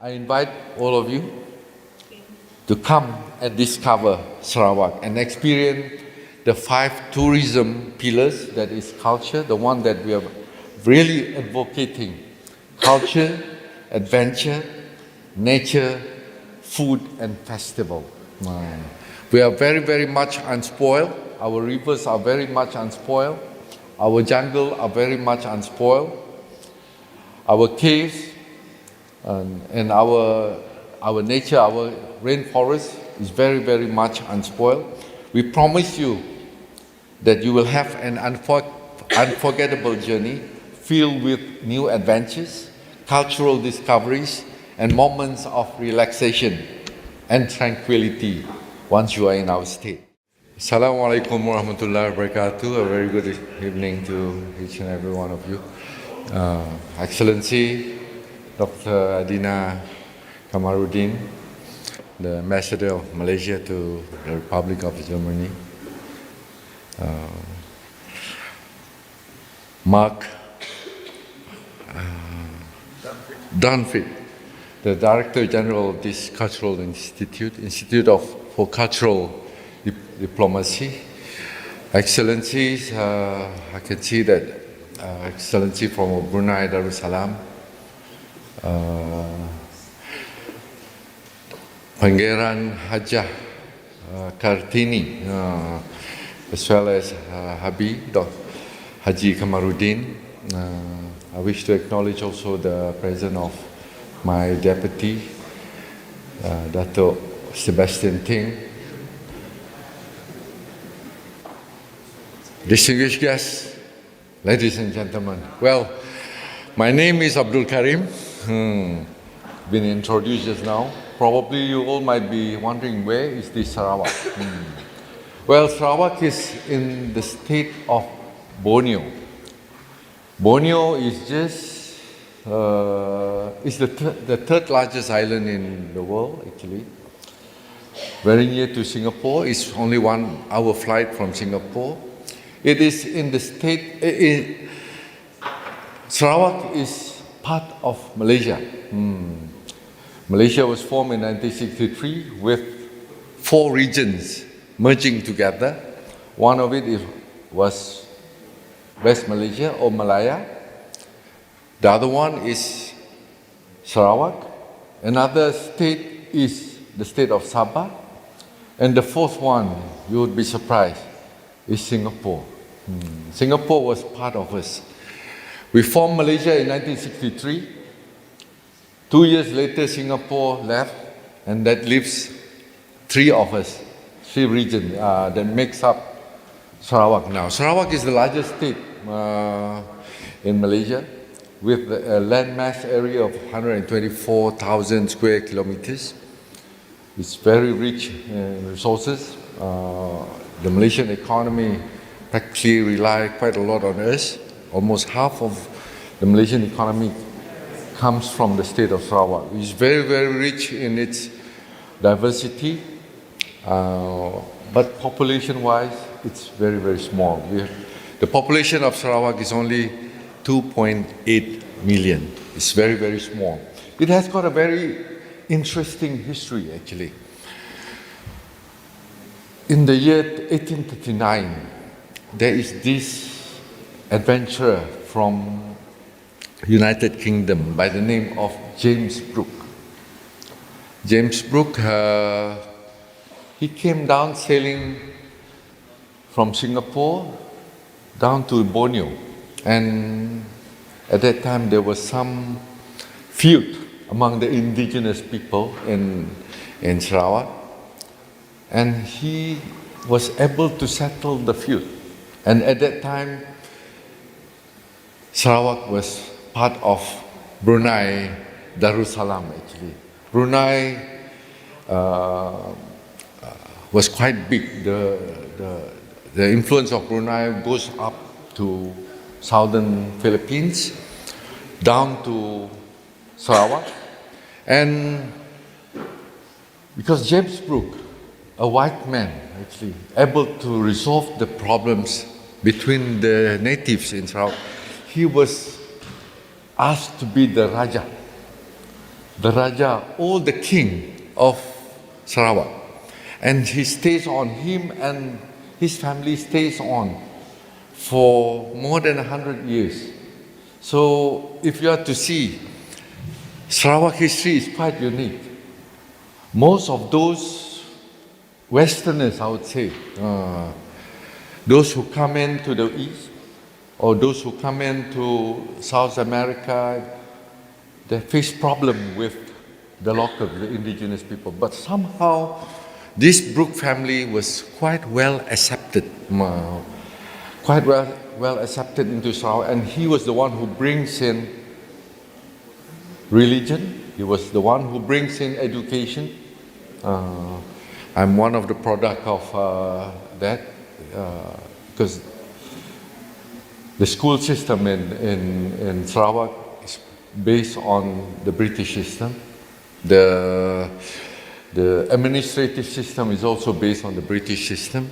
I invite all of you to come and discover Sarawak and experience the 5 tourism pillars, that is culture, the one that we are really advocating: culture, adventure, nature, food and festival. We are very, very much unspoiled. Our rivers are very much unspoiled. Our jungle are very much unspoiled. Our caves and our nature, our rainforest is very, very much unspoiled. We promise you that you will have an unforgettable journey filled with new adventures, cultural discoveries, and moments of relaxation and tranquility once you are in our state. Assalamualaikum warahmatullahi wabarakatuh. A very good evening to each and every one of you. Excellency, Dr. Adina Kamarudin, the Ambassador of Malaysia to the Republic of Germany. Mark Dunford, the Director General of this Cultural Institute, for Cultural Diplomacy. Excellencies, I can see that Excellency from Brunei Darussalam, Pangeran Hajah Kartini, as well as Haji Kamarudin. I wish to acknowledge also the presence of my deputy, Dato Sebastian Ting. Distinguished guests, ladies and gentlemen. Well, my name is Abdul Karim. Been introduced just now. Probably you all might be wondering, where is this Sarawak? Well, Sarawak is in the state of Borneo. Borneo is just the third largest island in the world, actually. Very near to Singapore. It's only 1 hour flight from Singapore. It is in the state. Sarawak is part of Malaysia. Malaysia was formed in 1963 with 4 regions merging together. One of it was West Malaysia or Malaya. The other one is Sarawak. Another state is the state of Sabah. And the 4th one, you would be surprised, is Singapore. Singapore was part of us. We formed Malaysia in 1963. 2 years later, Singapore left, and that leaves 3 of us, 3 regions that makes up Sarawak now. Sarawak is the largest state in Malaysia, with a landmass area of 124,000 square kilometers. It's very rich in resources. The Malaysian economy practically relies quite a lot on us. Almost half of the Malaysian economy comes from the state of Sarawak. It's very, very rich in its diversity, but population-wise, it's very, very small. The population of Sarawak is only 2.8 million. It's very, very small. It has got a very interesting history, actually. In the year 1839, there is this adventurer from United Kingdom by the name of James Brooke. James Brooke, he came down sailing from Singapore down to Borneo, and at that time there was some feud among the indigenous people in Sarawak, and he was able to settle the feud. And at that time, Sarawak was part of Brunei Darussalam, actually. Brunei was quite big. The influence of Brunei goes up to southern Philippines, down to Sarawak. And because James Brooke, a white man, actually, able to resolve the problems between the natives in Sarawak, he was asked to be the Raja the Raja or the king of Sarawak. And he stays on, him and his family stays on for more than 100 years. So if you are to see, Sarawak history is quite unique. Most of those Westerners, I would say, those who come into the East, or those who come into South America, they face problem with the local, the indigenous people. But somehow, this Brooke family was quite well accepted, quite well accepted into Sarawak, and he was the one who brings in religion. He was the one who brings in education. I'm one of the product of that, because the school system in Sarawak is based on the British system. The administrative system is also based on the British system.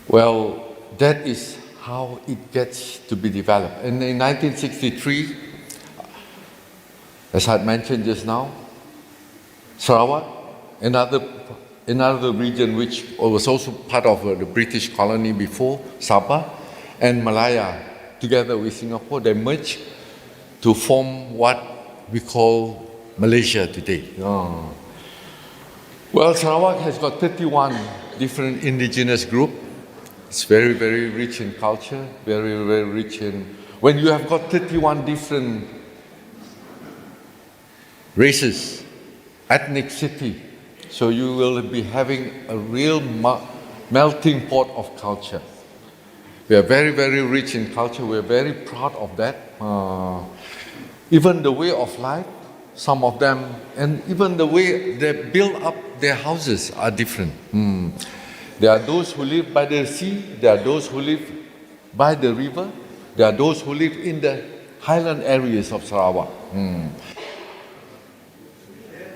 Well, that is how it gets to be developed. And in 1963, as I mentioned just now, Sarawak, another region which was also part of the British colony before, Sabah, and Malaya, together with Singapore, they merged to form what we call Malaysia today. Well, Sarawak has got 31 different indigenous groups. It's very, very rich in culture, very, very rich in... When you have got 31 different races, ethnicity, so you will be having a real melting pot of culture. We are very, very rich in culture. We are very proud of that. Even the way of life, some of them, and even the way they build up their houses are different. There are those who live by the sea, there are those who live by the river, there are those who live in the highland areas of Sarawak.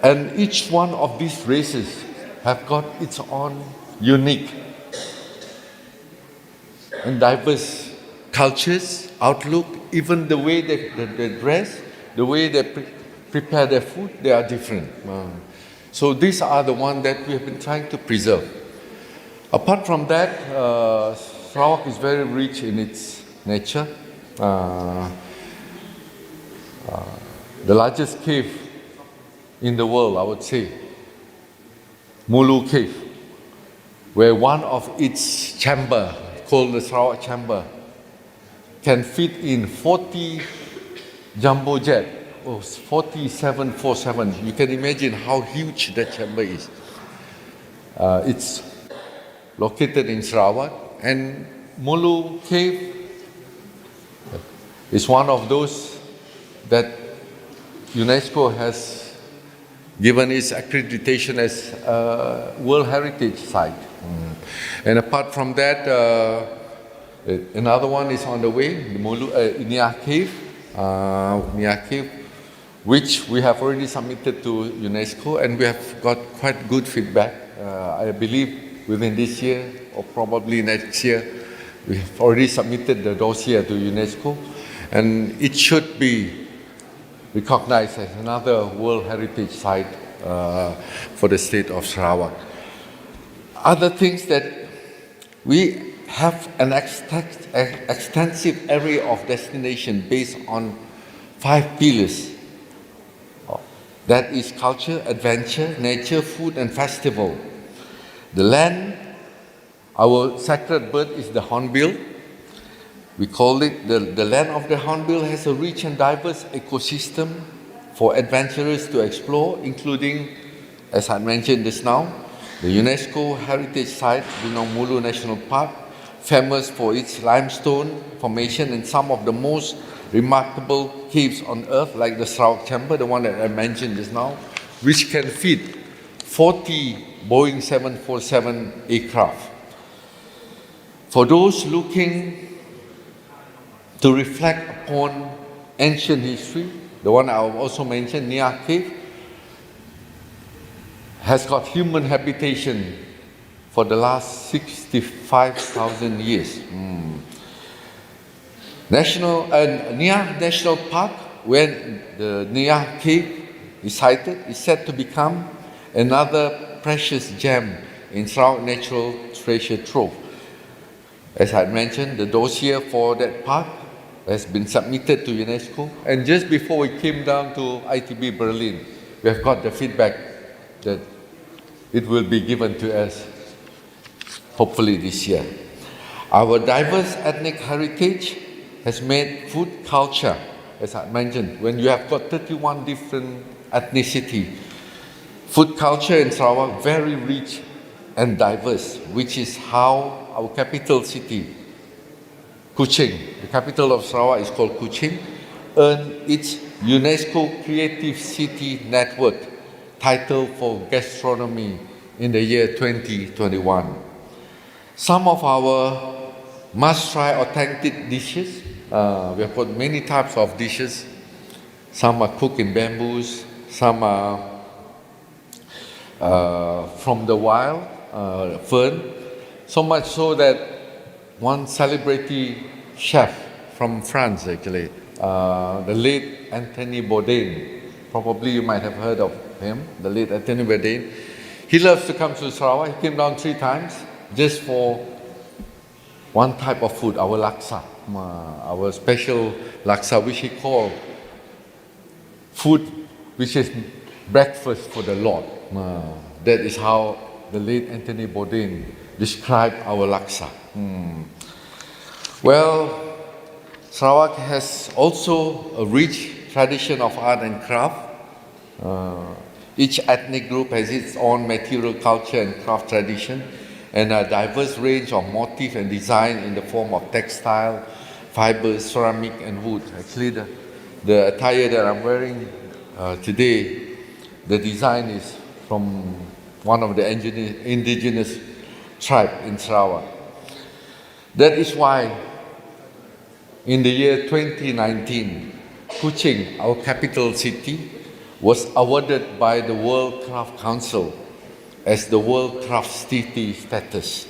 And each one of these races have got its own unique and diverse cultures, outlook, even the way they dress, the way they prepare their food, they are different. So these are the ones that we have been trying to preserve. Apart from that, Sarawak is very rich in its nature. The largest cave in the world, I would say, Mulu Cave, where one of its chamber, called the Sarawak Chamber, can fit in 40 jumbo jet, or 40 747. You can imagine how huge that chamber is. It's located in Sarawak, and Mulu Cave is one of those that UNESCO has given its accreditation as a World Heritage Site. And apart from that, another one is on the way, the Nia Cave, which we have already submitted to UNESCO, and we have got quite good feedback. I believe within this year or probably next year, we have already submitted the dossier to UNESCO, and it should be recognized as another World Heritage Site for the state of Sarawak. Other things that we have an extensive area of destination based on 5 pillars. That is culture, adventure, nature, food, and festival. The land, our sacred bird is the hornbill. We call it the land of the hornbill has a rich and diverse ecosystem for adventurers to explore, including, as I mentioned just now, the UNESCO Heritage Site, Mulu National Park, famous for its limestone formation and some of the most remarkable caves on earth, like the Sarawak Chamber, the one that I mentioned just now, which can fit 40 Boeing 747 aircraft. For those looking to reflect upon ancient history, the one I also mentioned, Nia Cave, has got human habitation for the last 65,000 years. Nia National Park when the Nia cave is sighted, it's said to become another precious gem in Sarawak Natural Treasure Trove. As I mentioned, the dossier for that park has been submitted to UNESCO, and just before we came down to ITB Berlin, we have got the feedback that it will be given to us, hopefully this year. Our diverse ethnic heritage has made food culture, as I mentioned, when you have got 31 different ethnicity, food culture in Sarawak very rich and diverse, which is how our capital city, Kuching, the capital of Sarawak is called Kuching, earned its UNESCO Creative City Network title for gastronomy in the year 2021. Some of our must-try authentic dishes, we have got many types of dishes. Some are cooked in bamboos, some are from the wild, fern, so much so that one celebrity chef from France actually, the late Anthony Bourdain, probably you might have heard of him, the late Anthony Bourdain. He loves to come to Sarawak. He came down 3 times just for one type of food, our laksa, our special laksa, which he called food which is breakfast for the Lord. That is how the late Anthony Bourdain described our laksa. Well, Sarawak has also a rich tradition of art and craft. Each ethnic group has its own material culture and craft tradition, and a diverse range of motif and design in the form of textile, fibers, ceramic, and wood. Actually, the attire that I'm wearing today, the design is from one of the indigenous tribe in Sarawak. That is why in the year 2019, Kuching, our capital city, was awarded by the World Craft Council as the World Craft City status.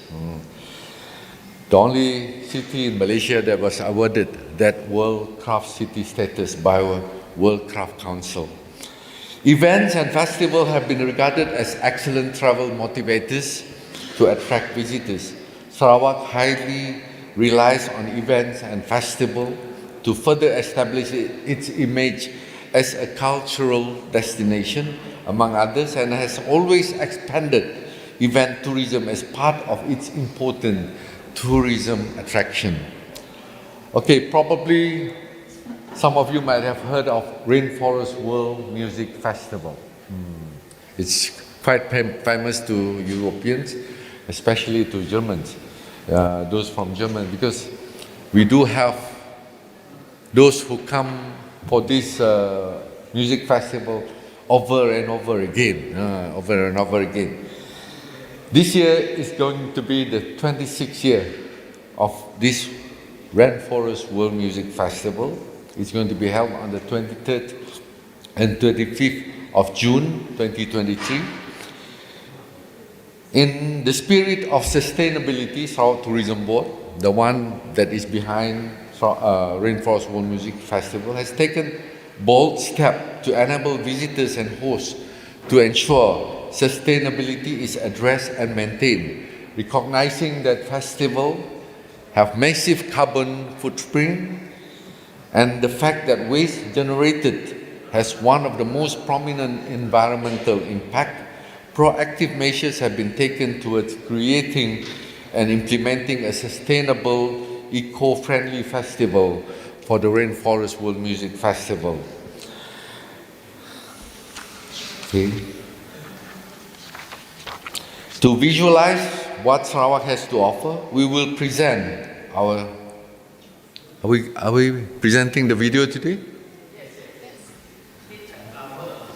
The only city in Malaysia that was awarded that World Craft City status by our World Craft Council. Events and festivals have been regarded as excellent travel motivators to attract visitors. Sarawak highly relies on events and festivals to further establish its image as a cultural destination, among others, and has always expanded event tourism as part of its important tourism attraction. Okay, probably some of you might have heard of Rainforest World Music Festival. It's quite famous to Europeans, especially to Germans, those from Germany, because we do have those who come for this music festival over and over again, This year is going to be the 26th year of this Rainforest World Music Festival. It's going to be held on the 23rd and 25th of June 2023. In the spirit of sustainability, Sarawak Tourism Board, the one that is behind Rainforest World Music Festival, has taken bold steps to enable visitors and hosts to ensure sustainability is addressed and maintained, recognizing that festivals have massive carbon footprint and the fact that waste generated has one of the most prominent environmental impact. Proactive measures have been taken towards creating and implementing a sustainable, eco-friendly festival for the Rainforest World Music Festival. Okay. To visualize what Sarawak has to offer, we will present our... Are we presenting the video today?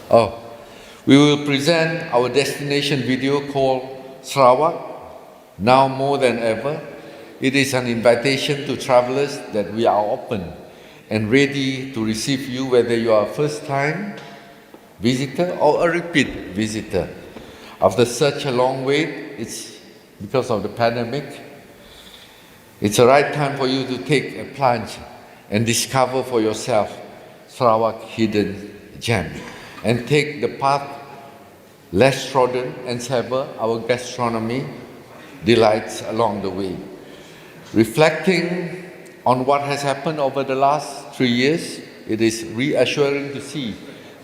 Oh. We will present our destination video called Sarawak, Now More Than Ever. It is an invitation to travelers that we are open and ready to receive you, whether you are a first-time visitor or a repeat visitor. After such a long wait, it's because of the pandemic, it's the right time for you to take a plunge and discover for yourself Sarawak hidden gem and take the path less trodden and savor our gastronomy delights along the way. Reflecting on what has happened over the last 3 years, it is reassuring to see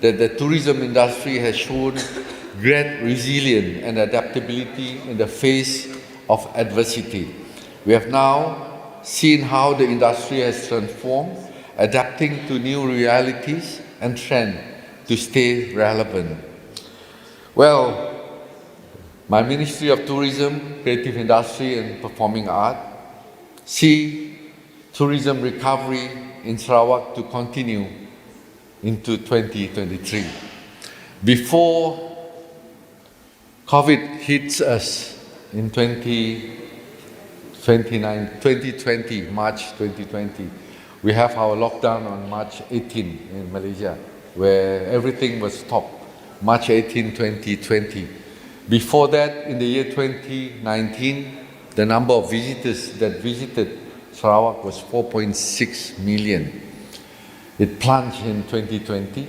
that the tourism industry has shown great resilience and adaptability in the face of adversity. We have now seen how the industry has transformed, adapting to new realities and trends to stay relevant. Well, my Ministry of Tourism, Creative Industry and Performing Art see tourism recovery in Sarawak to continue into 2023. Before COVID hits us in 2020, March 2020, we have our lockdown on March 18 in Malaysia, where everything was stopped, March 18, 2020. Before that, in the year 2019, the number of visitors that visited Sarawak was 4.6 million. It plunged in 2020,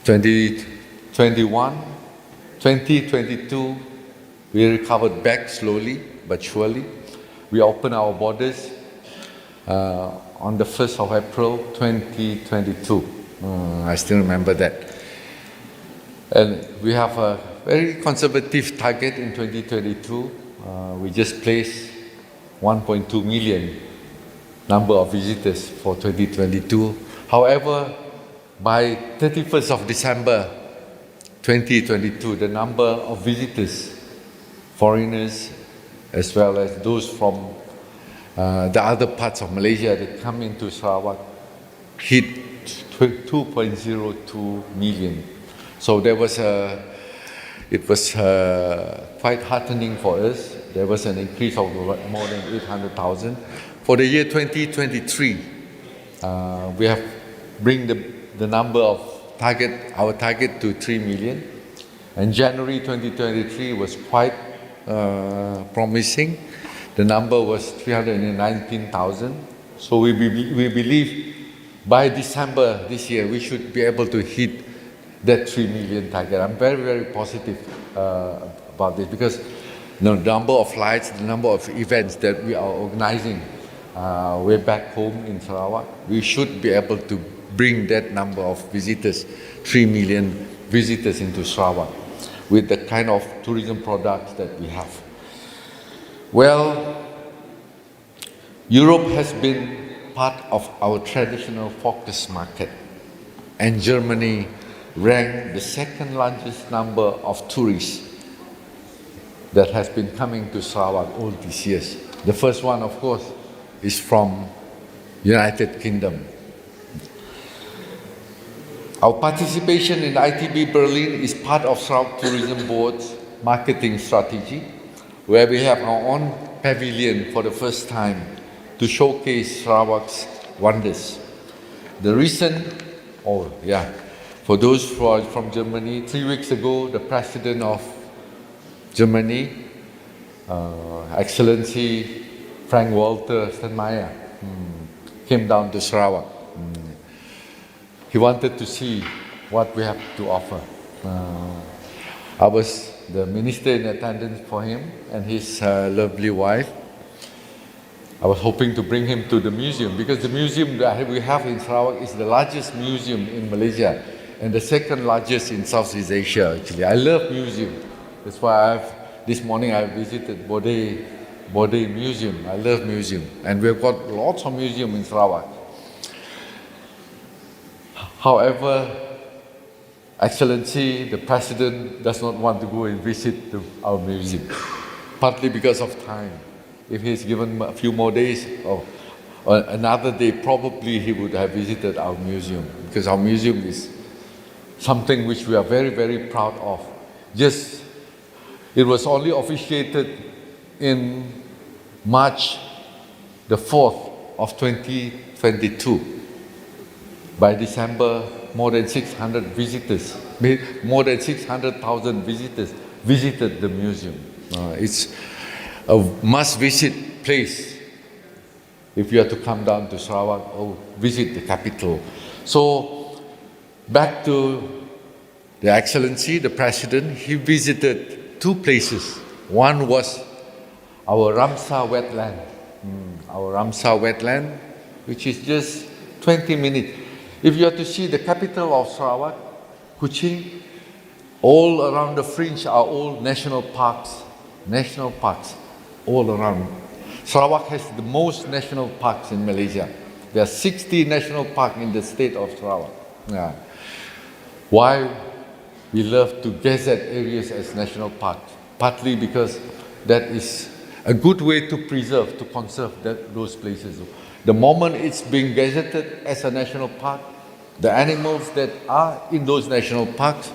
2021, 2022, we recovered back slowly but surely. We opened our borders on the 1st of April 2022. I still remember that. And we have a very conservative target in 2022. We just placed 1.2 million number of visitors for 2022. However, by 31st of December 2022, the number of visitors, foreigners, as well as those from the other parts of Malaysia that come into Sarawak, hit 2.02 million. So it was quite heartening for us. There was an increase of more than 800,000. For the year 2023, we have bring the number of our target to 3 million. And January 2023 was quite promising. The number was 319,000. So we believe by December this year, we should be able to hit that 3 million target. I'm very, very positive about this because the number of flights, the number of events that we are organizing way back home in Sarawak, we should be able to bring that number of visitors, 3 million visitors into Sarawak with the kind of tourism products that we have. Well, Europe has been part of our traditional focus market, and Germany ranked the second largest number of tourists that has been coming to Sarawak all these years. The first one, of course, is from United Kingdom. Our participation in ITB Berlin is part of Sarawak Tourism Board's marketing strategy, where we have our own pavilion for the first time to showcase Sarawak's wonders. For those who are from Germany, 3 weeks ago, the President of Germany, Excellency Frank-Walter Steinmeier, came down to Sarawak. He wanted to see what we have to offer. I was the minister in attendance for him and his lovely wife. I was hoping to bring him to the museum because the museum that we have in Sarawak is the largest museum in Malaysia and the second largest in Southeast Asia, actually. I love museums. That's why this morning I visited Bode Museum. I love museum. And we've got lots of museums in Sarawak. However, Excellency, the President does not want to go and visit our museum, partly because of time. If he's given a few more days or another day, probably he would have visited our museum, because our museum is something which we are very, very proud of. It was only officiated in March the 4th of 2022. By December, more than 600,000 visitors visited the museum. It's a must-visit place if you are to come down to Sarawak or visit the capital. So, back to the Excellency, the President, he visited two places. One was our Ramsar wetland, which is just 20 minutes. If you are to see the capital of Sarawak, Kuching, all around the fringe are all national parks, all around. Sarawak has the most national parks in Malaysia. There are 60 national parks in the state of Sarawak. Yeah. Why we love to gazette areas as national parks? Partly because that is a good way to preserve, to conserve those places. The moment it's being gazetted as a national park, the animals that are in those national parks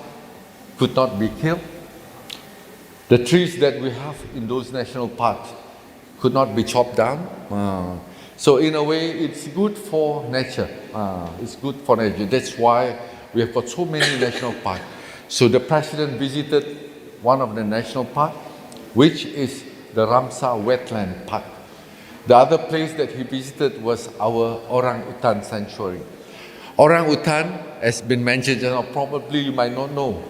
could not be killed. The trees that we have in those national parks could not be chopped down. So in a way, it's good for nature. That's why we have got so many national parks. So the President visited one of the national parks, which is the Ramsar Wetland Park. The other place that he visited was our Orang-Utan Sanctuary. Orang-Utan has been mentioned, probably you might not know.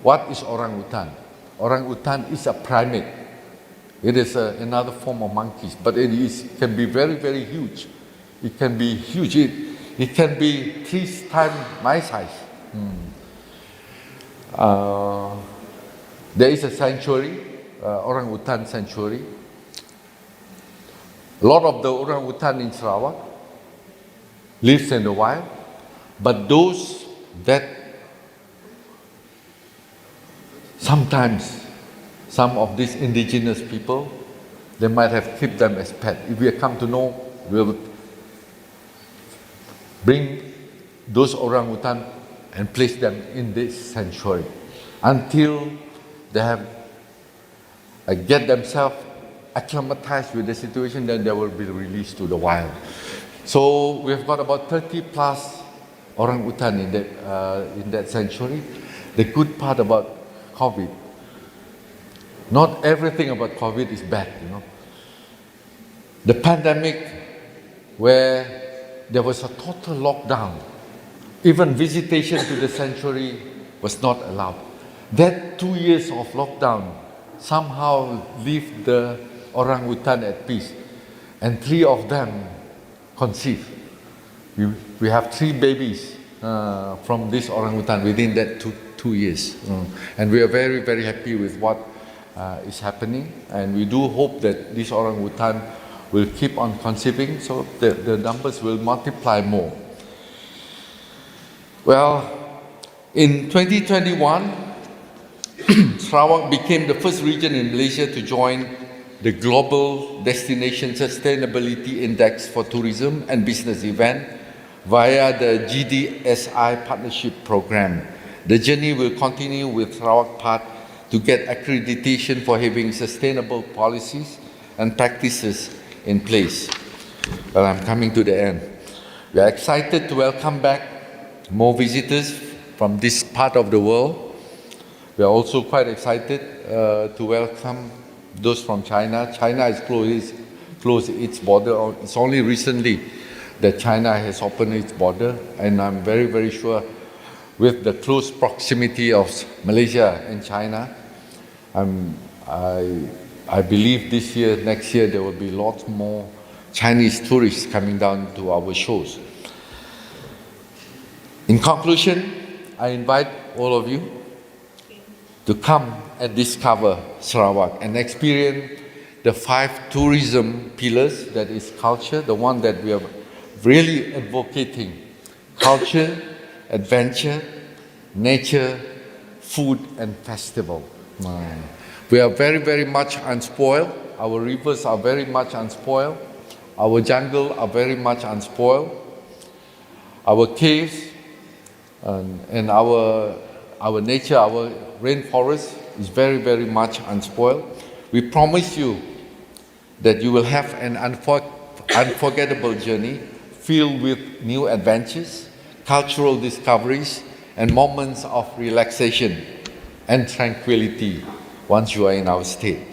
What is Orang-Utan? Orang-Utan is a primate. It is another form of monkeys, but it can be very, very huge. It can be huge. It can be 3 times my size. There is a sanctuary, Orang-Utan Sanctuary. A lot of the Orang-Utan in Sarawak lives in the wild, but those that sometimes some of these indigenous people, they might have kept them as pets. If we come to know, we'll bring those orangutan and place them in this sanctuary until they have get themselves acclimatized with the situation, then they will be released to the wild. So we've got about 30 plus orangutan in that sanctuary. The good part about COVID, not everything about COVID is bad, The pandemic, where there was a total lockdown, even visitation to the sanctuary was not allowed. That 2 years of lockdown somehow leave the orangutan at peace, and 3 of them conceived. We have 3 babies from this orangutan within that two years, and we are very, very happy with what is happening, and we do hope that this orangutan will keep on conceiving, so the numbers will multiply more. Well, in 2021, Sarawak became the first region in Malaysia to join the Global Destination Sustainability Index for Tourism and Business Event via the GDSI Partnership Program. The journey will continue with Sarawak part to get accreditation for having sustainable policies and practices in place. Well, I'm coming to the end. We are excited to welcome back more visitors from this part of the world. We are also quite excited to welcome those from China. China has closed its border. It's only recently that China has opened its border, and I'm very, very sure with the close proximity of Malaysia and China, I believe this year, next year, there will be lots more Chinese tourists coming down to our shows. In conclusion, I invite all of you to come and discover Sarawak and experience the 5 tourism pillars, that is culture, the one that we are really advocating: culture, adventure, nature, food, and festival. We are very, very much unspoiled. Our rivers are very much unspoiled. Our jungle are very much unspoiled. Our caves and our nature, our rainforest is very, very much unspoiled. We promise you that you will have an unforgettable journey filled with new adventures, cultural discoveries, and moments of relaxation and tranquility once you are in our state.